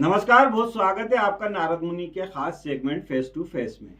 नमस्कार, बहुत स्वागत है आपका नारद मुनि के खास सेगमेंट फेस टू फेस में।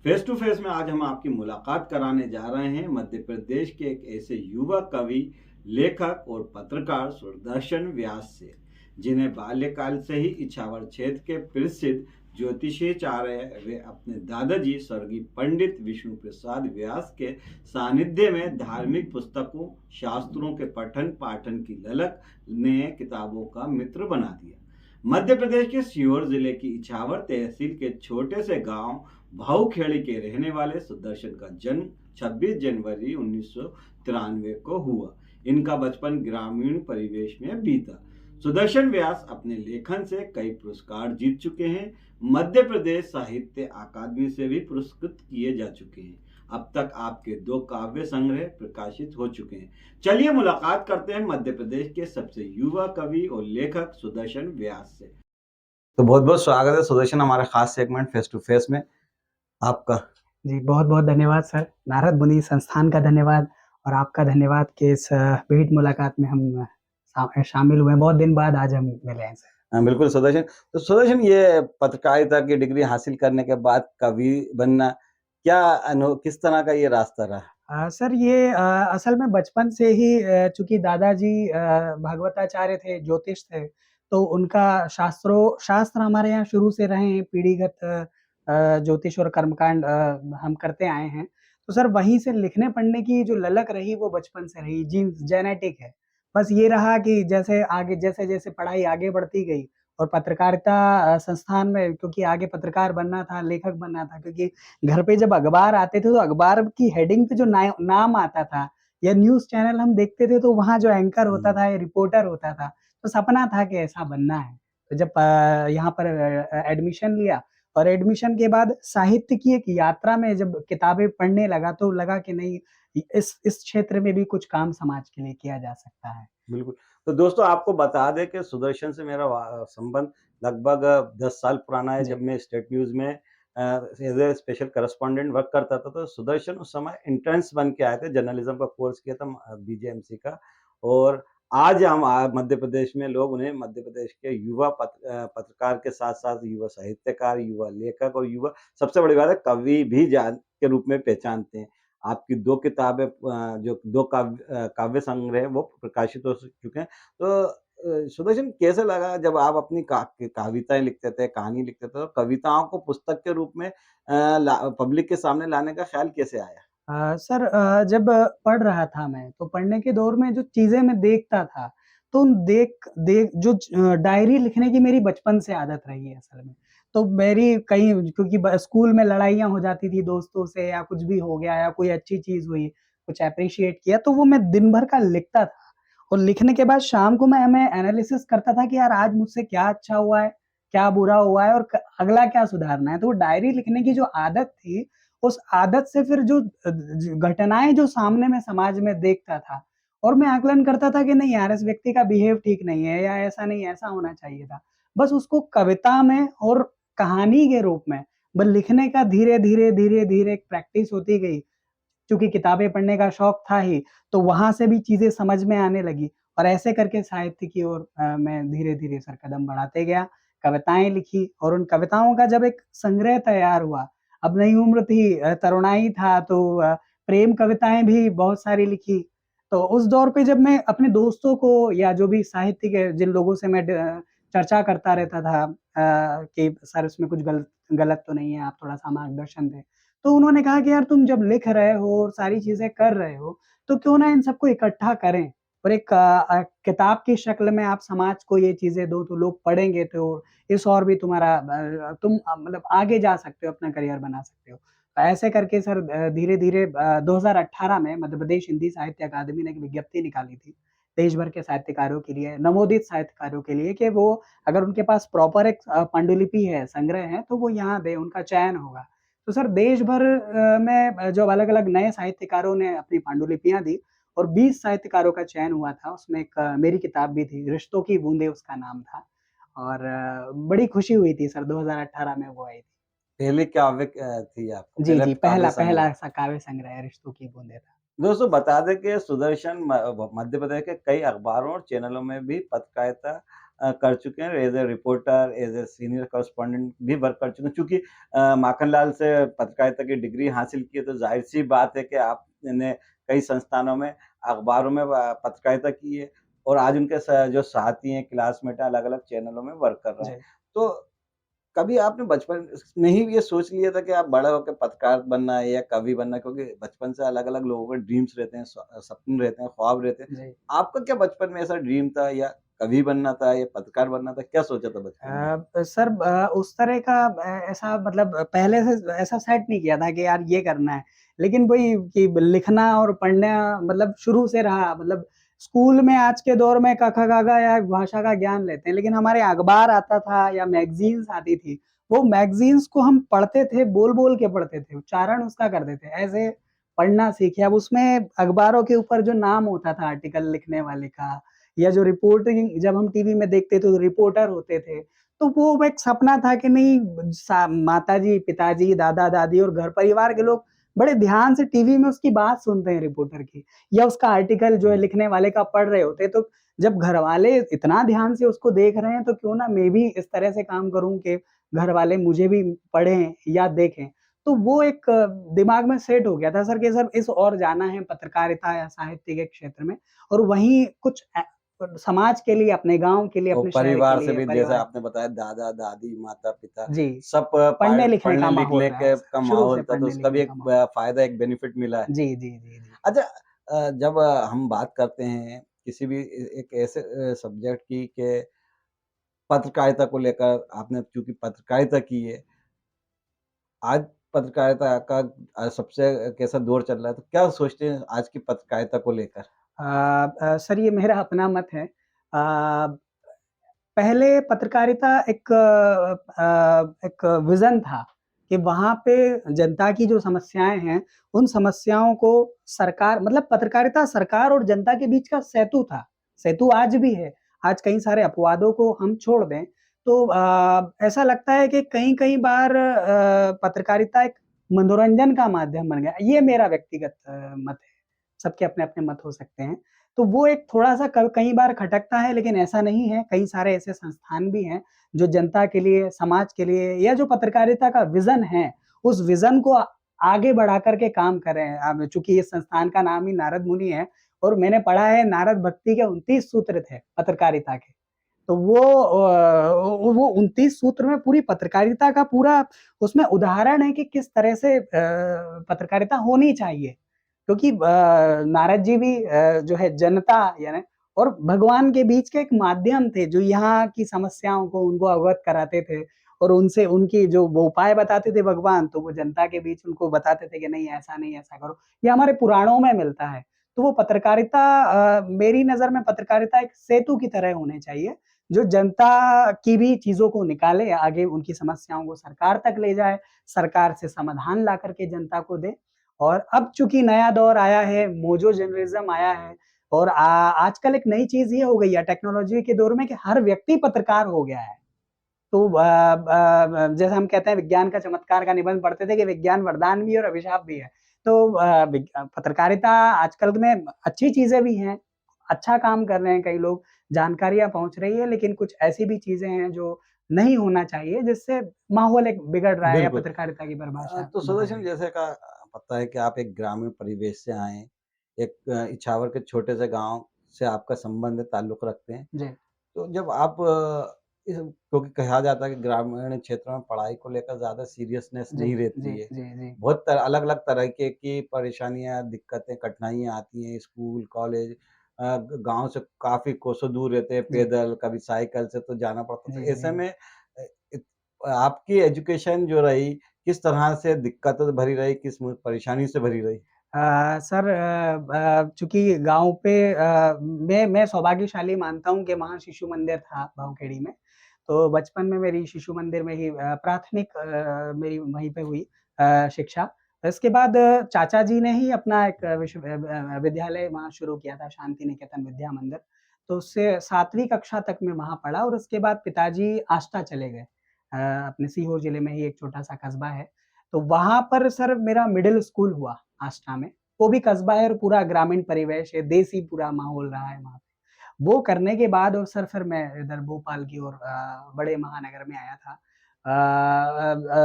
फेस टू फेस में आज हम आपकी मुलाकात कराने जा रहे हैं मध्य प्रदेश के एक ऐसे युवा कवि, लेखक और पत्रकार सुदर्शन व्यास से, जिन्हें बाल्यकाल से ही इछावर क्षेत्र के प्रसिद्ध ज्योतिषाचार्य वे अपने दादाजी स्वर्गीय पंडित विष्णु प्रसाद व्यास के सानिध्य में धार्मिक पुस्तकों, शास्त्रों के पठन पाठन की ललक ने किताबों का मित्र बना दिया। मध्य प्रदेश के सीहोर जिले की इछावर तहसील के छोटे से गांव भाऊखेड़ी के रहने वाले सुदर्शन का जन्म 26 जनवरी 1993 को हुआ। इनका बचपन ग्रामीण परिवेश में बीता। सुदर्शन व्यास अपने लेखन से कई पुरस्कार जीत चुके हैं। मध्य प्रदेश साहित्य अकादमी से भी पुरस्कृत किए जा चुके हैं। अब तक आपके 2 काव्य संग्रह प्रकाशित हो चुके हैं। चलिए मुलाकात करते हैं मध्य प्रदेश के सबसे युवा कवि और लेखक सुदर्शन व्यास से। तो बहुत बहुत स्वागत है सुदर्शन हमारे खास सेगमेंट फेस टू फेस में आपका। जी, बहुत-बहुत धन्यवाद सर। नारद मुनि संस्थान का धन्यवाद और आपका धन्यवाद कि इस भेंट मुलाकात में हम शामिल हुए हैं। बहुत दिन बाद आज हम मिले हैं सर। हाँ, बिल्कुल सुदर्शन। तो सुदर्शन, ये पत्रकारिता की डिग्री हासिल करने के बाद कवि बनना किस तरह का ये रास्ता रहा? सर ये असल में बचपन से ही चूँकि दादाजी भागवताचार्य थे, ज्योतिष थे, तो उनका शास्त्र हमारे यहाँ शुरू से रहे हैं, पीढ़ीगत ज्योतिष और कर्मकांड हम करते आए हैं। तो सर वहीं से लिखने पढ़ने की जो ललक रही वो बचपन से रही, जीन्स जेनेटिक है। बस ये रहा कि जैसे-जैसे पढ़ाई आगे बढ़ती गई और पत्रकारिता संस्थान में क्योंकि आगे पत्रकार बनना था, लेखक बनना था क्योंकि घर पे जब अखबार आते थे तो अखबार की हेडिंग पे जो नाम आता था या न्यूज़ चैनल हम देखते थे तो वहाँ जो एंकर होता था या रिपोर्टर होता था, तो सपना था कि ऐसा बनना है। तो जब यहाँ पर एडमिशन लिया और एडमिशन के बाद साहित्य की एक यात्रा में जब किताबें पढ़ने लगा तो लगा कि नहीं इस क्षेत्र में भी कुछ काम समाज के लिए किया जा सकता है। बिल्कुल। तो दोस्तों आपको बता दें कि सुदर्शन से मेरा संबंध लगभग 10 साल पुराना है। जी। जब मैं स्टेट न्यूज़ में as a special correspondent work करता था, तो सुदर्शन उस समय इंटर्न्स बन के आए थे, जर्नलिज़्म का कोर्स किया था बीजेएमसी का। और आज हम मध्य प्रदेश में लोग उन्हें मध्य प्रदेश के युवा पत्रकार के साथ-साथ युवा साहित्यकार, युवा लेखक और युवा, सबसे बड़ी बात है, कवि भी के रूप में पहचानते हैं। आपकी 2 किताबें जो 2 काव्य संग्रह वो प्रकाशित हो चुके हैं। तो सुदर्शन, कैसे लगा जब आप अपनी कविताएँ लिखते थे, कहानी लिखते थे, तो कविताओं को पुस्तक के रूप में पब्लिक के सामने लाने का ख़्याल कैसे आया? सर जब पढ़ रहा था मैं, तो पढ़ने के दौर में जो चीज़ें मैं देखता था, तो उन देख देख जो डायरी लिखने की मेरी बचपन से आदत रही है असल में। तो मेरी कहीं क्योंकि स्कूल में लड़ाइयाँ हो जाती थी दोस्तों से या कुछ भी हो गया या कोई अच्छी चीज़ हुई, कुछ एप्रिशिएट किया, तो वो मैं दिन भर का लिखता था। और लिखने के बाद शाम को मैं एनालिसिस करता था कि यार आज मुझसे क्या अच्छा हुआ है, क्या बुरा हुआ है और अगला क्या सुधारना है। तो वो डायरी लिखने की जो आदत थी उस आदत से फिर जो घटनाएँ जो सामने मैं समाज में देखता था और मैं आकलन करता था कि नहीं यार इस व्यक्ति का बिहेव ठीक नहीं है या ऐसा नहीं, ऐसा होना चाहिए था। बस उसको कविता में और कहानी के रूप में लिखने का धीरे-धीरे, धीरे-धीरे एक प्रैक्टिस होती गई। चूँकि किताबें पढ़ने का शौक था ही, तो वहाँ से भी चीज़ें समझ में आने लगी और ऐसे करके साहित्य की ओर मैं धीरे-धीरे सर कदम बढ़ाते गया, कविताएँ लिखी और उन कविताओं का जब एक संग्रह तैयार हुआ, अब नई उम्र थी तरुणाई था तो प्रेम कविताएँ भी बहुत सारी लिखी। तो उस दौर पे जब मैं अपने दोस्तों को या जो भी साहित्य के जिन लोगों से मैं चर्चा करता रहता था कि सर इसमें कुछ गलत तो नहीं है, आप थोड़ा-सा मार्गदर्शन दें। तो उन्होंने कहा कि यार तुम जब लिख रहे हो और सारी चीज़ें कर रहे हो, तो क्यों ना इन सबको इकट्ठा करें और एक किताब की शक्ल में आप समाज को ये चीज़ें दो तो लोग पढ़ेंगे तो इस और भी तुम्हारा तुम आगे जा सकते हो, अपना करियर बना सकते हो। ऐसे करके सर धीरे-धीरे 2018 में मध्य प्रदेश हिंदी साहित्य अकादमी ने एक विज्ञप्ति निकाली थी, देश भर के साहित्यकारों के लिए, नवोदित साहित्यकारों के लिए कि वो अगर उनके पास प्रॉपर एक पांडुलिपि है, संग्रह है, तो वो यहाँ दें, उनका चयन होगा। तो सर देश भर में जो अलग-अलग नए साहित्यकारों ने अपनी पांडुलिपियाँ दी और 20 साहित्यकारों का चयन हुआ था। उसमें एक मेरी किताब भी थी, रिश्तों की बूँदें उसका नाम था और बड़ी खुशी हुई थी सर 2018 में वो आई थी। पहली काव्य थी आपका जी, पहला जी, काव्य पहला संग्रह। ऐसा काव्य संग्रह है रिश्तों की बूँदें था। दोस्तों बता दें कि सुदर्शन मध्य प्रदेश के कई अखबारों और चैनलों में भी पत्रकारिता कर चुके हैं, as a reporter, as a senior correspondent भी वर्क कर चुके हैं। चूँकि माखनलाल से पत्रकारिता की डिग्री हासिल की है, तो ज़ाहिर-सी बात है कि आपने कई संस्थानों में, अखबारों में पत्रकारिता की है और आज उनके जो साथी हैं, क्लासमेट हैं, अलग-अलग चैनलों में वर्क कर रहे हैं। जी। तो कभी आपने बचपन में ही ये सोच लिया था कि आप बड़ा होकर पत्रकार बनना है या कवि बनना है? क्योंकि बचपन से अलग-अलग लोगों के ड्रीम्स रहते हैं, सपने रहते हैं, ख्वाब रहते हैं। जी। आपका क्या बचपन में ऐसा ड्रीम था या कवि बनना था या पत्रकार बनना था? क्या सोचा था बचपन में? सर उस तरह का ऐसा मतलब पहले से ऐसा सेट नहीं किया था कि यार ये करना है। लेकिन वही कि लिखना और पढ़ना मतलब शुरू से रहा मतलब स्कूल में आज के दौर में क, ख, ग, घ या भाषा का ज्ञान लेते हैं, लेकिन हमारे अखबार आता था या मैगज़ीन्स आती थी, वो मैगज़ीन्स को हम पढ़ते थे, बोल-बोल के पढ़ते थे, उच्चारण उसका करते थे। ऐसे पढ़ना सीखे। अब उसमें अखबारों के ऊपर जो नाम होता था आर्टिकल लिखने वाले का या जो रिपोर्टिंग जब हम टीवी में देखते थे तो रिपोर्टर होते थे, तो वो एक सपना था कि नहीं माताजी, पिताजी, दादा-दादी और घर परिवार के लोग बड़े ध्यान से टीवी में उसकी बात सुनते हैं रिपोर्टर की या उसका आर्टिकल जो है हुँ। लिखने वाले का पढ़ रहे होते हैं। तो जब घरवाले इतना ध्यान से उसको देख रहे हैं तो क्यों ना मैं भी इस तरह से काम करूँ कि घरवाले मुझे भी पढ़ें या देखें। तो वो एक दिमाग में सेट हो गया था सर कि सर इस ओर जाना है पत्रकारिता या साहित्य के क्षेत्र में और वहीं कुछ समाज के लिए, अपने गाँव के लिए, और अपने शहर के परिवार से लिए, भी जैसे परिवार आपने बताया दादा-दादी, माता-पिता जी, सब पढ़ने-लिखने का माहौल पढ़ने-लिखने रहा है के सर, का शुरू से माहौल था, तो उसका भी पढ़ने-लिखने एक का माहौल। फ़ायदा, एक बेनिफिट मिला है। जी, जी, जी, जी। अच्छा जब हम बात करते हैं किसी भी एक ऐसे सब्जेक्ट की कि पत्रकारिता को लेकर आपने चूँकि पत्रकारिता की है, आज पत्रकारिता का सबसे कैसा दौर चल रहा है, तो क्या सोचते हैं आज की पत्रकारिता को लेकर? सर ये मेरा अपना मत है। पहले पत्रकारिता एक विज़न था कि वहाँ पे जनता की जो समस्याएँ हैं, उन समस्याओं को सरकार मतलब पत्रकारिता सरकार और जनता के बीच का सेतु था। सेतु आज भी है। आज कई सारे अपवादों को हम छोड़ दें, तो ऐसा लगता है कि कई-कई बार पत्रकारिता एक मनोरंजन का माध्यम बन गया। ये मेरा व्यक्तिगत मत है। सबके अपने-अपने मत हो सकते हैं। तो वो एक थोड़ा-सा कई बार खटकता है लेकिन ऐसा नहीं है, कई सारे ऐसे संस्थान भी हैं, जो जनता के लिए, समाज के लिए या जो पत्रकारिता का विज़न है, उस विज़न को आगे बढ़ा कर के काम कर रहे हैं। अब चूँकि इस संस्थान का नाम ही नारद मुनि है और मैंने पढ़ा है नारद भक्ति के 29 सूत्र थे पत्रकारिता के। तो वो 29 सूत्र में पूरी पत्रकारिता का पूरा उसमें उदाहरण है कि किस तरह से पत्रकारिता होनी चाहिए। क्योंकि नारद जी भी जो है जनता यानी और भगवान के बीच के एक माध्यम थे, जो यहाँ की समस्याओं को उनको अवगत कराते थे और उनसे उनकी जो वो उपाय बताते थे भगवान, तो वो जनता के बीच उनको बताते थे कि नहीं, ऐसा करो। ये हमारे पुराणों में मिलता है। तो वो पत्रकारिता मेरी नज़र में पत्रकारिता एक सेतु की तरह होनी चाहिए, जो जनता की भी चीज़ों को निकाले, आगे उनकी समस्याओं को सरकार तक ले जाए, सरकार से समाधान ला कर के जनता को दे। और अब चूँकि नया दौर आया है, मोजो जर्नलिज़्म आया है और आजकल एक नई चीज़ ये हो गई है टेक्नोलॉजी के दौर में कि हर व्यक्ति पत्रकार हो गया है। तो जैसे हम कहते हैं विज्ञान का चमत्कार का निबंध पढ़ते थे कि विज्ञान वरदान भी है और अभिशाप भी है। तो पत्रकारिता आजकल में अच्छी चीज़ें भी हैं, अच्छा काम कर रहे हैं कई लोग, जानकारियाँ पहुँच रही है, लेकिन कुछ ऐसी भी चीज़ें हैं जो नहीं होना चाहिए, जिससे माहौल एक बिगड़ रहा है या बिल्कुल। पत्रकारिता की परिभाषा तो बदल सुदर्शन रही है। जैसे का पता है कि आप एक ग्रामीण परिवेश से आए हैं, एक इछावर के छोटे से गाँव से आपका संबंध है, ताल्लुक़ रखते हैं। जी। तो जब आप इस क्योंकि कहा जाता है कि ग्रामीण क्षेत्रों में पढ़ाई को लेकर ज़्यादा सीरियसनेस जी, नहीं जी, रहती है। जी, जी। बहुत अलग-अलग तरीके की परेशानियाँ, दिक्कतें, कठिनाइयाँ आती हैं, स्कूल, कॉलेज गाँव से काफ़ी कोसों दूर रहते हैं, जी, पैदल, कभी साइकिल से तो जाना पड़ता जी, था। ऐसे जी। में इत आपकी एजुकेशन जो रही, किस तरह से दिक्कतों से भरी रही, किस परेशानी से भरी रही? सर चूँकि गाँव पे मैं सौभाग्यशाली मानता हूँ कि वहाँ शिशु मंदिर था भावखेड़ी में। तो बचपन में मेरी शिशु मंदिर में ही प्राथमिक मेरी वहीं पे हुई शिक्षा। इसके बाद चाचा जी ने ही अपना एक विद्यालय वहाँ शुरू किया था, शांति निकेतन विद्या मंदिर। तो उससे 7वीं कक्षा तक मैं वहाँ पढ़ा और उसके बाद पिताजी आष्टा चले गए। अपने सीहोर जिले में ही एक छोटा-सा कस्बा है। तो वहाँ पर सर मेरा मिडल स्कूल हुआ आष्टा में। वो भी कस्बा है और पूरा ग्रामीण परिवेश है, देसी पूरा माहौल रहा है वहाँ पे। वो करने के बाद और सर फिर मैं इधर भोपाल की ओर बड़े महानगर में आया था।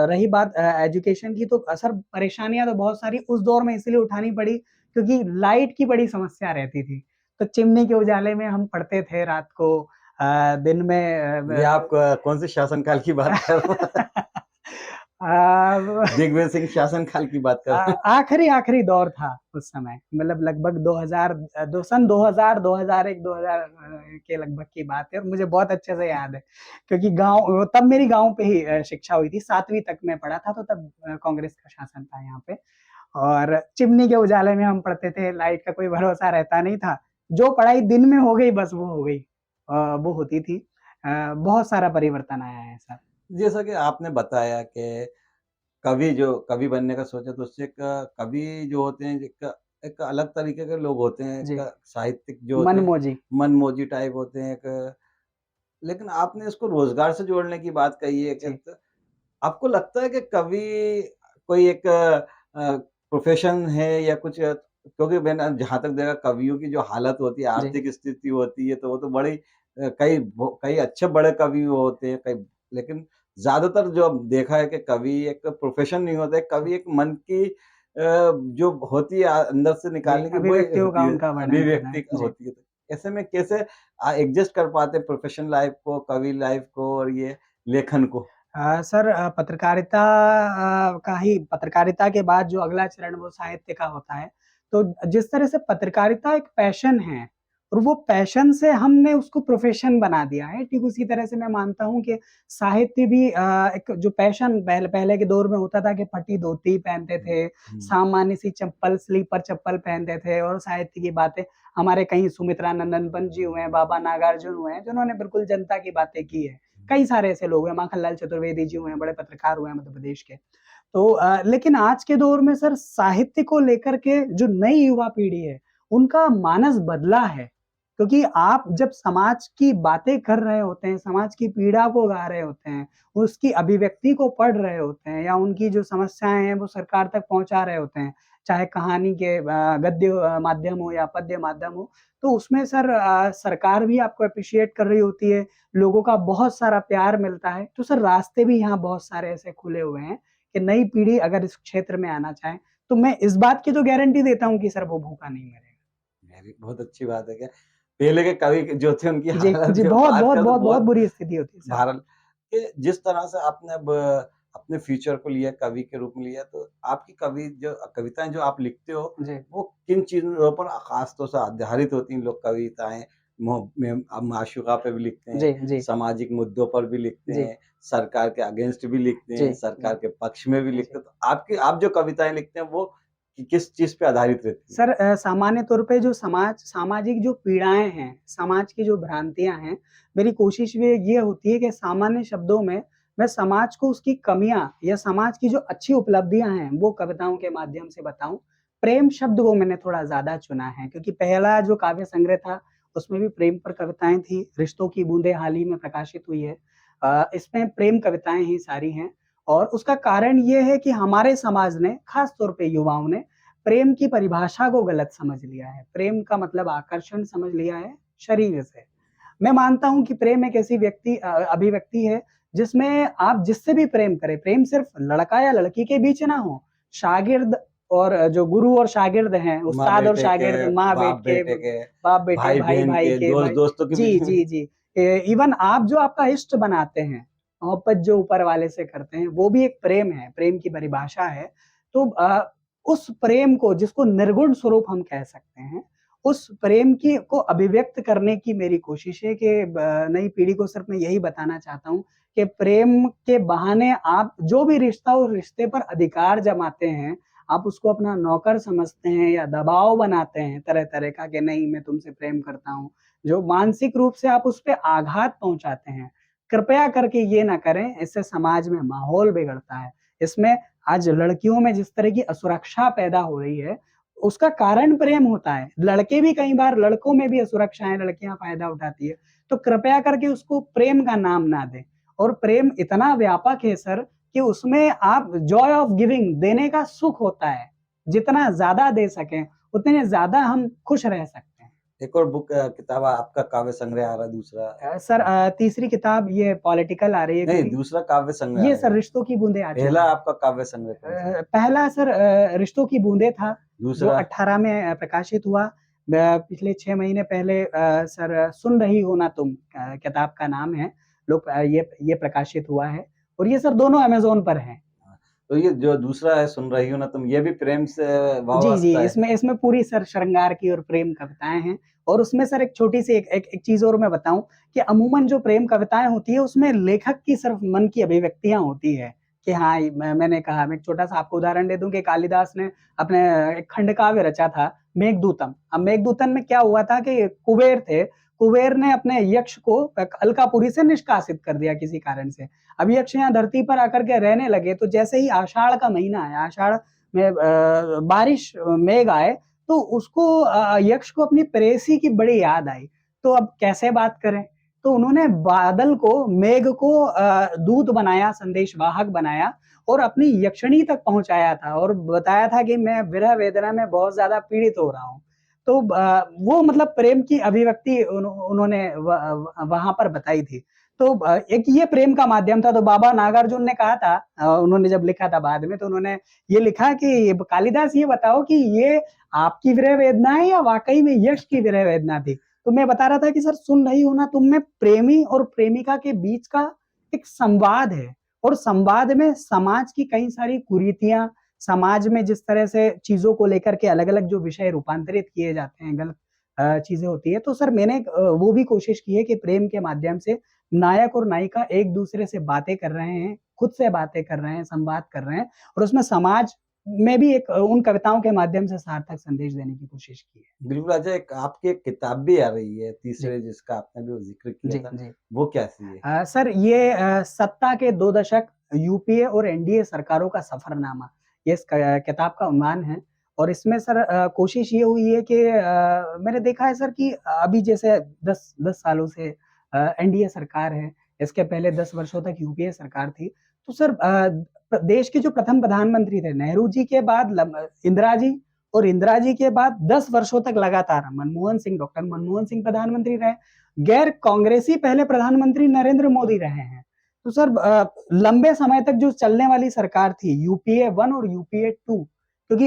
रही बात एजुकेशन की, तो सर परेशानियाँ तो बहुत सारी उस दौर में इसलिए उठानी पड़ी क्योंकि लाइट की बड़ी समस्या रहती थी। तो चिमनी के उजाले में हम पढ़ते थे रात को, दिन में ये आप कौन से शासनकाल की बात कर रहे हैं? दिग्विजय सिंह शासनकाल की बात कर रहे हैं? आखिरी दौर था उस समय, मतलब लगभग 2000 सन 2000 2001 2000 के लगभग की बात है और मुझे बहुत अच्छे से याद है क्योंकि गांव तब मेरी गांव पे ही शिक्षा हुई थी, 7वीं तक मैं पढ़ा था, तो तब कांग्रेस का शासन था यहाँ पे और चिमनी के उजाले में हम पढ़ते थे, लाइट का कोई भरोसा रहता नहीं था, जो पढ़ाई दिन में हो गई बस वो हो गई, वो होती थी। बहुत सारा परिवर्तन आया है सर। जैसा कि आपने बताया कि कवि बनने का सोचा तो उससे एक कवि जो होते हैं एक एक अलग तरीके के लोग होते हैं, जी, एक साहित्यिक जो होते हैं, मनमोजी। मनमोजी टाइप होते हैं एक, लेकिन आपने इसको रोज़गार से जोड़ने की बात कही है कि जी, त आपको लगता है कि कवि कोई एक प्रोफ़ेशन है या कुछ, क्योंकि मैंने जहाँ तक देखा कवियों की जो हालत होती है, जी। आर्थिक स्थिति होती है, तो वो तो बड़ी कई अच्छे बड़े कवि होते हैं, कई, लेकिन ज़्यादातर जो अब देखा है कि कवि एक प्रोफ़ेशन नहीं होता है, कवि एक मन की जो होती है अंदर से जी, निकालने की वही अभिव्यक्तियों का होती है, उनका वर्णन करना है। अभिव्यक्ति जी। होती है। तो ऐसे में कैसे एडजस्ट कर पाते हैं प्रोफ़ेशन लाइफ़ को, कवि लाइफ़ को और ये लेखन को? सर पत्रकारिता पत्रकारिता के बाद जो अगला चरण वो साहित्य का होता है। तो जिस तरह से पत्रकारिता एक पैशन है और वो पैशन से हमने उसको प्रोफ़ेशन बना दिया है, ठीक उसी तरह से मैं मानता हूँ कि साहित्य भी एक जो पैशन पहले पहले के दौर में होता था कि फटी धोती पहनते हुँ, थे, हुँ। सामान्य सी चप्पल, स्लीपर चप्पल पहनते थे और साहित्य की बातें हमारे कहीं सुमित्रा नंदन पंत जी हुए हैं, बाबा नागार्जुन हुए हैं, जिन्होंने बिल्कुल जनता की बातें की है। कई सारे ऐसे लोग हैं, माखनलाल चतुर्वेदी जी हुए हैं, बड़े पत्रकार हुए हैं मध्य प्रदेश के। तो लेकिन आज के दौर में सर साहित्य को लेकर के जो नई युवा पीढ़ी है, उनका मानस बदला है। क्योंकि आप जब समाज की बातें कर रहे होते हैं, समाज की पीड़ा को गा रहे होते हैं, उसकी अभिव्यक्ति को पढ़ रहे होते हैं या उनकी जो समस्याएँ हैं वो सरकार तक पहुँचा रहे होते हैं, चाहे कहानी के गद्य माध्यम हो या पद्य माध्यम हो, तो उसमें सर सरकार भी आपको एप्रिशिएट कर रही होती है, लोगों का बहुत सारा प्यार मिलता है। तो सर रास्ते भी यहाँ बहुत सारे ऐसे खुले हुए हैं कि नई पीढ़ी अगर इस क्षेत्र में आना चाहे, तो मैं इस बात की तो गारंटी देता हूँ कि सर वो भूखा नहीं मरेगा। वेरी बहुत अच्छी बात है क्या, पहले के कवि जो थे उनकी जी, हालत जी, की बहुत, बात बहुत, करें तो बहुत, बहुत बहुत बुरी स्थिति होती है सर। भारत के जिस तरह से आपने अब अपने फ्यूचर को लिया, कवि के रूप में लिया, तो आपकी कविताएँ जो आप लिखते हो, जी, वो किन चीज़ों पर ख़ास तौर से आधारित होती हैं? लोग कविताएँ माशूक़ा पे भी लिखते हैं, जी, जी, सामाजिक मुद्दों पर भी लिखते जी, हैं, सरकार के अगेंस्ट भी लिखते जी, हैं, सरकार जी, के पक्ष में भी लिखते जी। हैं। तो आप जो कविताएँ लिखते हैं, वो किस चीज़ पे आधारित रहती हैं? सर सामान्य तौर पे जो सामाजिक जो पीड़ाएँ हैं, समाज की जो भ्रांतियाँ हैं, मेरी कोशिश भी ये होती है कि सामान्य शब्दों में मैं समाज को उसकी कमियाँ या समाज की जो अच्छी उपलब्धियाँ हैं, वो कविताओं के माध्यम से बताऊँ। प्रेम शब्द को मैंने थोड़ा ज़्यादा चुना है क्योंकि पहला जो काव्य संग्रह था, उसमें भी प्रेम पर कविताएँ थी। रिश्तों की बूँदें हाल ही में प्रकाशित हुई है। इसमें प्रेम कविताएँ ही सारी हैं और उसका कारण ये है कि हमारे समाज ने, ख़ास तौर पे युवाओं ने प्रेम की परिभाषा को गलत समझ लिया है। प्रेम का मतलब आकर्षण समझ लिया है शरीर से। मैं मानता हूँ कि प्रेम एक ऐसी अभिव्यक्ति है जिसमें आप जिससे भी प्रेम करें, प्रेम सिर्फ लड़का या लड़की के बीच ना हो, शागिर्द और जो गुरु और शागिर्द हैं, उस्ताद और माँ-बेटे के, शागिर्द, माँ-बेटे, बाप-बेटे के, बाप-बेटे, भाई-बहन भाई-भाई के, के, भाई दोस्त-दोस्तों के जी, बीच में। जी, जी। इवन आप जो आपका इष्ट बनाते हैं, मोहब्बत जो ऊपर वाले से करते हैं, वो भी एक प्रेम है, प्रेम की परिभाषा है। तो उस प्रेम को जिसको निर्गुण स्वरूप हम कह सकते हैं, उस प्रेम की को अभिव्यक्त करने की मेरी कोशिश है कि नई पीढ़ी को सिर्फ मैं यही बताना चाहता हूँ कि प्रेम के बहाने आप जो भी रिश्ता उस रिश्ते पर अधिकार जमाते हैं, आप उसको अपना नौकर समझते हैं या दबाव बनाते हैं तरह-तरह का कि नहीं मैं तुमसे प्रेम करता हूँ, जो मानसिक रूप से आप उस पे आघात पहुँचाते हैं। कृपया करके ये ना करें, इससे समाज में माहौल बिगड़ता है। इसमें आज लड़कियों में जिस तरह की असुरक्षा पैदा हो रही है, उसका कारण प्रेम होता है। लड़के भी कई बार लड़कों में भी असुरक्षाएँ लड़कियाँ फ़ायदा उठाती है। तो कृपया करके उसको प्रेम का नाम ना दें और प्रेम इतना व्यापक है सर कि उसमें आप जॉय ऑफ गिविंग देने का सुख होता है। जितना ज़्यादा दे सकें, उतने ज़्यादा हम खुश रह सकते हैं। एक और बुक किताब आपका काव्य संग्रह आ रहा है दूसरा? सर तीसरी किताब ये पॉलिटिकल आ रही है नहीं, क्योंकि दूसरा काव्य संग्रह ये आ सर रहा है। रिश्तों की बूंदें आ पहला चुका है। आपका काव्य संग्रह कौन-सा है? पहला सर रिश्तों की बूंदें था, वो दूसरा? 18 में प्रकाशित हुआ। पिछले 6 महीने पहले सर सुन रही हो ना तुम किताब का नाम है। ये प्रकाशित हुआ है और ये सर दोनों अमेज़न पर हैं। हाँ, तो ये जो दूसरा है सुन रही हो ना तुम, ये भी प्रेम से जी, जी, वाबस्ता है? इसमें इसमें पूरी सर श्रृंगार की और प्रेम कविताएँ हैं और उसमें सर एक छोटी-सी एक चीज़ और मैं बताऊँ कि अमूमन जो प्रेम कविताएँ होती है, उसमें लेखक की सिर्फ़ मन की अभिव्यक्तियाँ होती है कि हाँ, मैंने कहा मैं एक छोटा-सा आपको उदाहरण दे दूँ कि कालिदास ने अपने एक खंड काव्य रचा था, मेघदूतम। अब मेघदूतम में क्या हुआ था कि कुबेर थे, कुबेर ने अपने यक्ष को अलकापुरी से निष्कासित कर दिया किसी कारण से। अब यक्ष यहाँ धरती पर आकर के रहने लगे, तो जैसे ही आषाढ़ का महीना आया, आषाढ़ में बारिश मेघ आए तो उसको यक्ष को अपनी प्रेयसी की बड़ी याद आई। तो अब कैसे बात करें? तो उन्होंने बादल को मेघ को दूत बनाया, संदेशवाहक बनाया और अपनी यक्षिणी तक पहुँचाया था और बताया था कि मैं विरह वेदना में बहुत ज़्यादा पीड़ित हो रहा हूँ। तो वो मतलब प्रेम की अभिव्यक्ति उन्होंने वहाँ पर बताई थी। तो एक ये प्रेम का माध्यम था, तो बाबा नागार्जुन ने कहा था उन्होंने जब लिखा था बाद में तो उन्होंने ये लिखा कि कालिदास ये बताओ कि ये आपकी विरह वेदना है या वाक़ई में यक्ष की विरह वेदना थी? तो मैं बता रहा था कि सर सुन रही हो ना तुम में प्रेमी और प्रेमिका के बीच का एक संवाद है और संवाद में समाज की कई सारी कुरीतियाँ, समाज में जिस तरह से चीज़ों को लेकर के अलग-अलग जो विषय रूपांतरित किए जाते हैं, गलत चीज़ें होती हैं। तो सर मैंने वो भी कोशिश की है कि प्रेम के माध्यम से नायक और नायिका एक-दूसरे से बातें कर रहे हैं, खुद से बातें कर रहे हैं, संवाद कर रहे हैं और उसमें समाज में भी एक उन कविताओं के माध्यम से सार्थक संदेश देने की कोशिश की है। बिल्कुल अच्छा एक आपकी एक किताब भी आ रही है जी, तीसरे जिसका आपने भी ज़िक्र किया जी, था, जी। वो कैसी है? सर ये सत्ता के 2 दशक यूपीए और एनडीए सरकारों का सफरनामा, ये इस क किताब का उन्वान है और इसमें सर कोशिश ये हुई है कि मैंने देखा है सर कि अभी जैसे 10 सालों से एनडीए सरकार है, इसके पहले 10 वर्षों तक यूपीए सरकार थी। तो सर देश के जो प्रथम प्रधानमंत्री थे, नेहरू जी के बाद इंदिरा जी और इंदिरा जी के बाद 10 वर्षों तक लगातार डॉक्टर मनमोहन सिंह प्रधानमंत्री रहे। गैर कांग्रेसी पहले प्रधानमंत्री नरेंद्र मोदी रहे हैं। तो सर लंबे समय तक जो चलने वाली सरकार थी यूपीए 1 और यूपीए 2 क्योंकि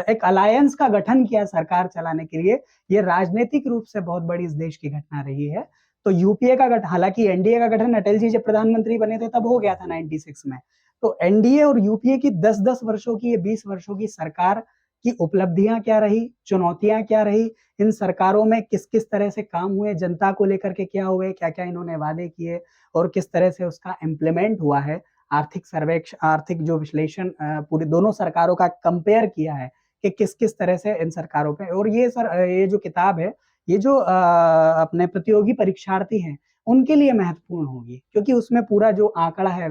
एक अलायंस का गठन किया सरकार चलाने के लिए, ये राजनीतिक रूप से बहुत बड़ी इस देश की घटना रही है। तो यूपीए का गठन हालाँकि एनडीए का गठन अटल जी जब प्रधानमंत्री बने थे तब हो गया था 96 में। तो एनडीए और यूपीए की 10-10 वर्षों की, ये 20 वर्षों की सरकार की उपलब्धियाँ क्या रही, चुनौतियाँ क्या रही, इन सरकारों में किस-किस तरह से काम हुए, जनता को लेकर के क्या हुए, क्या-क्या इन्होंने वादे किए और किस तरह से उसका इम्प्लीमेंट हुआ है। आर्थिक जो विश्लेषण पूरी दोनों सरकारों का कंपेयर किया है कि किस-किस तरह से इन सरकारों पे और ये सर ये जो किताब है, ये जो अपने प्रतियोगी परीक्षार्थी हैं, उनके लिए महत्वपूर्ण होगी क्योंकि उसमें पूरा जो आंकड़ा है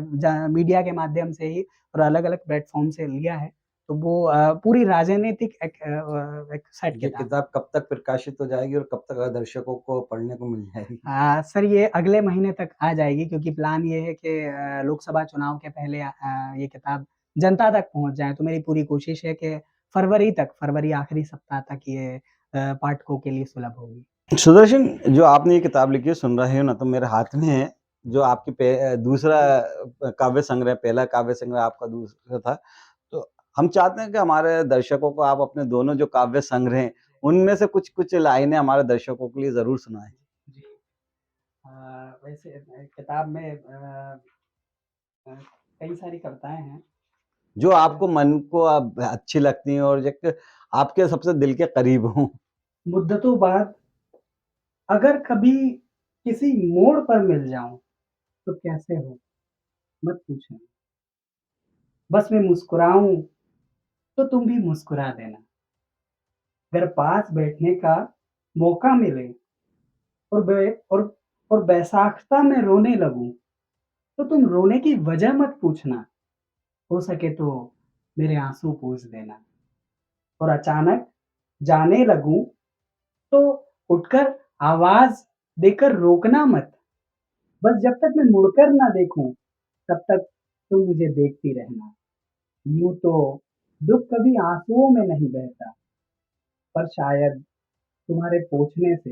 मीडिया के माध्यम से ही और अलग-अलग प्लेटफ़ॉर्म से लिया है, तो वो पूरी राजनीतिक एक सेट ये किताब है। किताब कब तक प्रकाशित हो जाएगी और कब तक दर्शकों को पढ़ने को मिल जाएगी? सर ये अगले महीने तक आ जाएगी क्योंकि प्लान ये है कि लोकसभा चुनाव के पहले ये किताब जनता तक पहुँच जाए। तो मेरी पूरी कोशिश है कि फरवरी आखिरी सप्ताह तक ये पाठकों के लिए सुलभ होगी। सुदर्शन, जो आपने ये किताब लिखी है सुन रहे हो ना, तो मेरे हाथ में है जो आपकी दूसरा काव्य संग्रह, पहला काव्य संग्रह आपका दूसरा था। तो हम चाहते हैं कि हमारे दर्शकों को आप अपने दोनों जो काव्य संग्रह हैं, उनमें से कुछ-कुछ लाइनें हमारे दर्शकों के लिए ज़रूर सुनाएँ। जी। अ, वैसे किताब में कई सारी कविताएँ हैं। जो आपको मन को अच्छी लगती हैं और एक आपके सबसे दिल के करीब हों। मुद्दतों बाद अगर कभी किसी मोड़ पर मिल जाऊँ तो कैसे हो? मत पूछना। बस मैं मुस्कुराऊँ तो तुम भी मुस्कुरा देना। अगर पास बैठने का मौका मिले और बै और बैसाखता में रोने लगूँ, तो तुम रोने की वजह मत पूछना। हो सके तो मेरे आँसू पूछ देना और अचानक जाने लगूँ तो उठकर आवाज़ देकर रोकना मत। बस जब तक मैं मुड़कर ना देखूँ, तब तक तुम मुझे देखती रहना। यूँ तो दुःख कभी आँसुओं में नहीं बहता, पर शायद तुम्हारे पोंछने से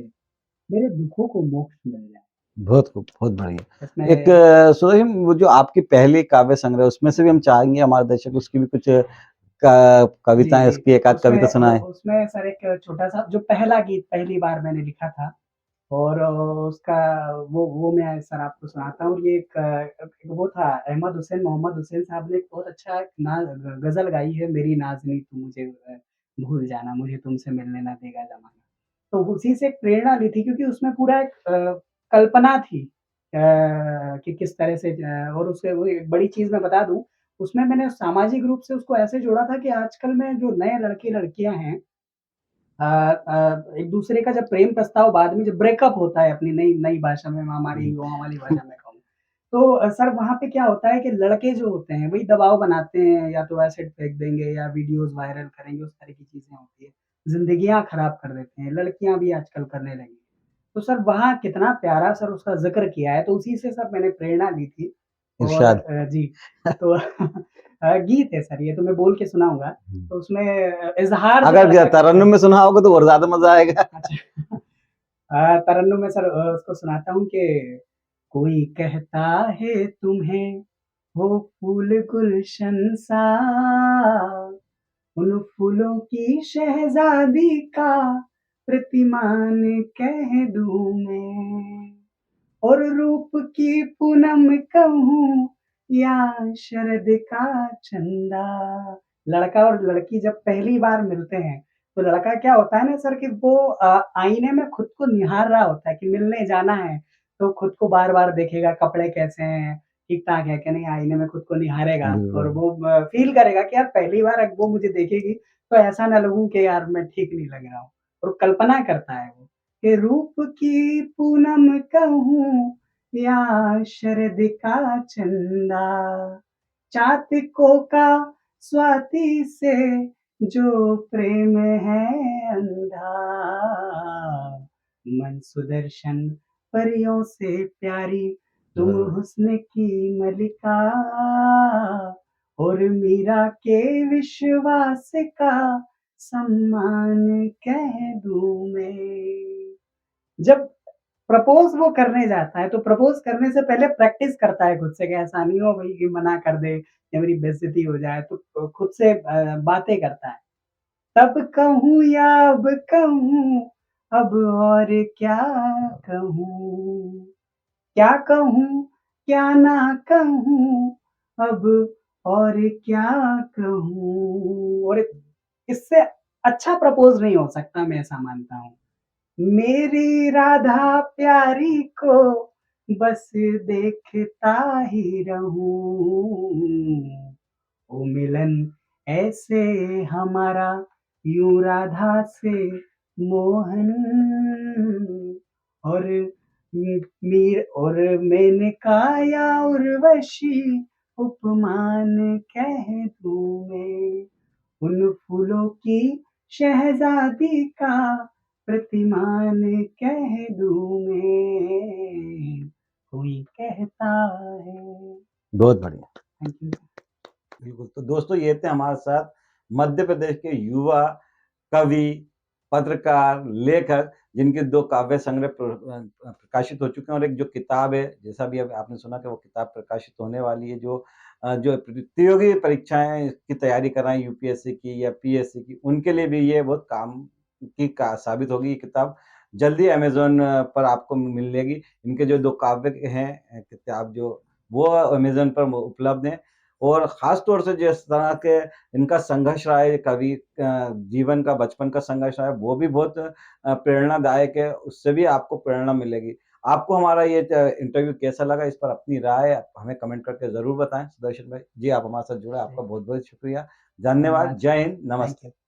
मेरे दुखों को मोक्ष मिल जाए। बहुत खूब, बहुत बढ़िया। इसमें एक सुधा जी, वो जो आपकी पहली काव्य संग्रह उसमें से भी हम चाहेंगे हमारे दर्शक उसकी भी कुछ जी, कविताएं, जी। उसकी एक आध कविता सुनाएं। उसमें सर एक छोटा-सा जो पहला गीत पहली बार मैंने लिखा था और उसका वो मैं सर आपको सुनाता हूँ। ये एक वो था मोहम्मद हुसैन साहब ने एक बहुत अच्छा एक गज़ल गाई है, मेरी नाज़नी तू मुझे भूल जाना, मुझे तुमसे मिलने ना देगा ज़माना। तो उसी से एक प्रेरणा ली थी क्योंकि उसमें पूरा एक कल्पना थी कि किस तरह से और उससे वो एक बड़ी चीज़ मैं बता दूँ, उसमें मैंने सामाजिक रूप से उसको ऐसे जोड़ा था कि आजकल में जो नए लड़के-लड़कियाँ हैं एक दूसरे का जब प्रेम प्रस्ताव बाद में जब ब्रेकअप होता है अपनी नई नई भाषा में, हमारी युवाओं वाली भाषा में कहूँ, तो सर वहाँ पे क्या होता है कि लड़के जो होते हैं वही दबाव बनाते हैं या तो एसिड फेंक देंगे या वीडियोज़ वायरल करेंगे, उस तरह की चीज़ें होती है। ज़िंदगियाँ खराब कर देते हैं, लड़कियाँ भी आजकल करने लगी हैं। तो सर वहाँ कितना प्यारा सर उसका ज़िक्र किया है, तो उसी से सर मैंने प्रेरणा ली थी और इरशाद। जी, तो गीत है सर ये तो मैं बोल के सुनाऊँगा, तो उसमें इज़हार जो अगर लड़का करता तरन्नुम है में सुना होगा तो और ज्यादा मजा आएगा। अच्छा तरन्नुम में सर उसको सुनाता हूँ कि कोई कहता है तुम्हें हो फूल गुलशन सा उन फूलों की शहजादी का प्रतिमान कह दूं मैं और रूप की पूनम कहूँ या शरद का चंदा। लड़का और लड़की जब पहली बार मिलते हैं तो लड़का क्या होता है ना सर कि वो आईने में खुद को निहार रहा होता है कि मिलने जाना है तो खुद को बार बार देखेगा कपड़े कैसे हैं ठीक ठाक है कि नहीं आईने में खुद को निहारेगा और बिल्कुल। वो फील करेगा कि यार पहली बार अगर वो मुझे देखेगी तो ऐसा ना लगूं कि यार मैं ठीक नहीं लग रहा हूँ और कल्पना करता है वो कि रूप की पूनम कहूँ या शरद का चंदा चातकों का स्वाति से जो प्रेम है अंधा मन सुदर्शन परियों से प्यारी तुम हुस्न की मलिका और मीरा के विश्वास का सम्मान कह दूं मैं जब प्रपोज़ वो करने जाता है, तो प्रपोज़ करने से पहले प्रैक्टिस करता है खुद से कि ऐसा नहीं हो भई कि मना कर दे या मेरी बेइज़्ज़ती हो जाए, तो खुद से बातें करता है। तब कहूँ या अब कहूँ, अब और क्या कहूँ? क्या कहूँ, क्या ना कहूँ, अब और क्या कहूँ? और इससे अच्छा प्रपोज़ नहीं हो सकता, मैं ऐसा मानता हूँ। मेरी राधा प्यारी को बस देखता ही रहूं ओ मिलन ऐसे हमारा यूं राधा से मोहन और मीर और मेनका या उर्वशी उपमान कह दूं मैं उन फूलों की शहजादी का प्रतिमान कह दूं मैं कोई कहता है। बहुत बढ़िया। Thank you. बिल्कुल। तो दोस्तों ये थे हमारे साथ मध्य प्रदेश के युवा कवि, पत्रकार, लेखक जिनके 2 काव्य संग्रह प्रकाशित हो चुके हैं और एक जो किताब है, जैसा भी अब आपने सुना कि वो किताब प्रकाशित होने वाली है जो प्रतियोगी परीक्षाएँ की तैयारी कर रहे हैं यूपीएससी की या पीएससी की, उनके लिए भी ये बहुत काम की का साबित होगी ये किताब। जल्दी अमेज़न पर आपको मिलेगी। इनके जो 2 काव्य हैं किताब जो वो अमेज़न पर उपलब्ध हैं और ख़ास तौर से जिस तरह के इनका संघर्ष रहा है कवि जीवन का बचपन का संघर्ष रहा है वो भी बहुत प्रेरणादायक है, उससे भी आपको प्रेरणा मिलेगी। आपको हमारा ये इंटरव्यू कैसा लगा इस पर अपनी राय हमें कमेंट करके ज़रूर बताएँ सुदर्शन भाई। जी, आप हमारे साथ जुड़े आपका बहुत-बहुत शुक्रिया। धन्यवाद। धन्यवाद जय सर। Hind, thank you. नमस्ते।